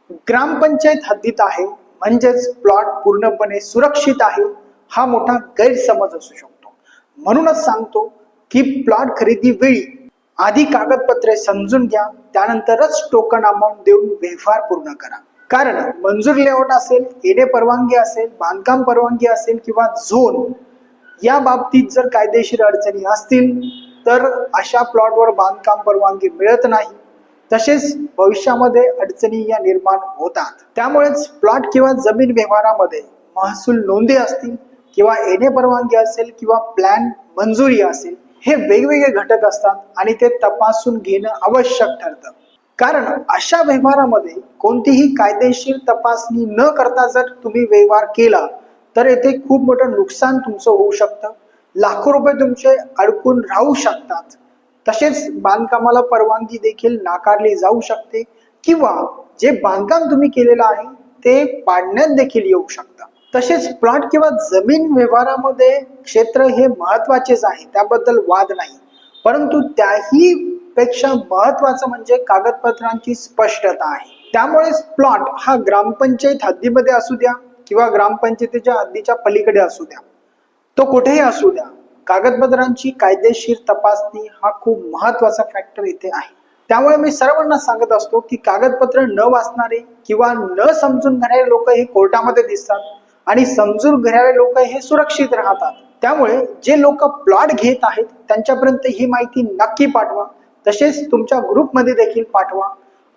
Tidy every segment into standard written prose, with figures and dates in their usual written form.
ग्रामपंचायत हद्दीत आहे म्हणजेच प्लॉट पूर्णपणे सुरक्षित आहे हा मोठा गैरसमज असू शकतो। म्हणूनच सांगतो की प्लॉट खरेदी वेळी आधी कागदपत्रे समजून घ्या, त्यानंतरच टोकन अमाउंट देऊन व्यवहार पूर्ण करा। कारण मंजूर लेआउट असेल, येणे परवानगी असेल, बांधकाम परवानगी असेल किंवा झोन या बाबतीत जर कायदेशीर अडचणी असतील तर अशा प्लॉटवर बांधकाम परवानगी मिळत नाही। तसेच भविष्यामध्ये अडचणी या निर्माण होतात। त्यामुळेच प्लॉट किंवा जमीन व्यवहारामध्ये महसूल नोंदी असतील किंवा येणे परवानगी असेल किंवा प्लॅन मंजुरी असेल, हे वेगवेगळे घटक असतात आणि ते तपासून घेणं आवश्यक ठरतं। कारण अशा व्यवहारामध्ये कोणतीही कायदेशीर तपासणी न करता जर तुम्ही व्यवहार केला तर येथे खूप मोठं नुकसान तुमचं होऊ शकतं। लाखो रुपये तुमचे अडकून राहू शकतात। तसेच बांधकामाला परवानगी देखील नाकारली जाऊ शकते किंवा जे बांधकाम तुम्ही केलेलं आहे ते पाडण्यात देखील येऊ शकतं। तसेच प्लॉट किंवा जमीन व्यवहारामध्ये क्षेत्र हे महत्त्वाचेच आहे, त्याबद्दल वाद नाही, परंतु त्याही पेक्षा महत्त्वाचं म्हणजे कागदपत्रांची स्पष्टता आहे। त्यामुळेच प्लॉट हा ग्रामपंचायत हद्दीमध्ये असू द्या किंवा ग्रामपंचायतीच्या हद्दीच्या पलीकडे असू द्या, तो कुठेही असू द्या, कागदपत्रांची कायदेशीर तपासणी हा खूप महत्त्वाचा फॅक्टर इथे आहे। त्यामुळे मी सर्वांना सांगत असतो की कागदपत्र न वाचणारे किंवा न समजून घेणारे लोक हे कोर्टामध्ये दिसतात आणि समजून घेणारे लोक हे सुरक्षित राहतात। त्यामुळे जे लोक प्लॉट घेत आहेत त्यांच्यापर्यंत ही माहिती नक्की पाठवा, तसेच तुमच्या ग्रुपमध्ये देखील पाठवा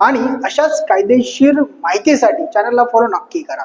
आणि अशाच कायदेशीर माहितीसाठी चॅनलला फॉलो नक्की करा।